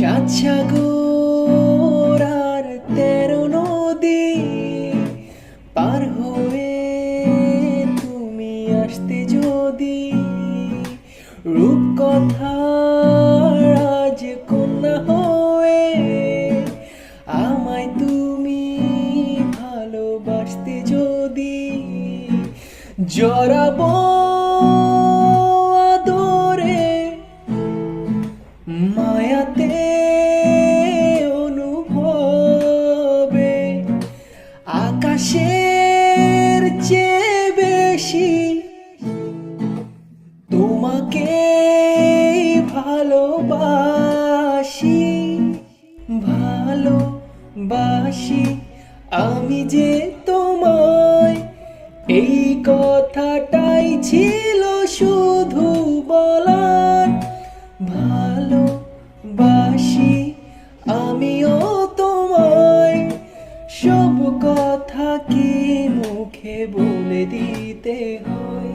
সাত সাগর আর 13 নদী পার হয়ে তুমি আসতে যদি, রূপকথার আজ কন্যা হয়ে আমায় তুমি ভালোবাসতে যদি, জড়াবো আদরে মায়াতে অনুভবে, আকাশের চেয়ে বেশি তোমাকে ভালোবাসি, ভালোবাসি আমি যে তোমায়। এই কথাটাই ছিল শুধু বলার, ভালোবাসি আমিও তোমায়। সব কথা কি মুখে বলে দিতে হয়?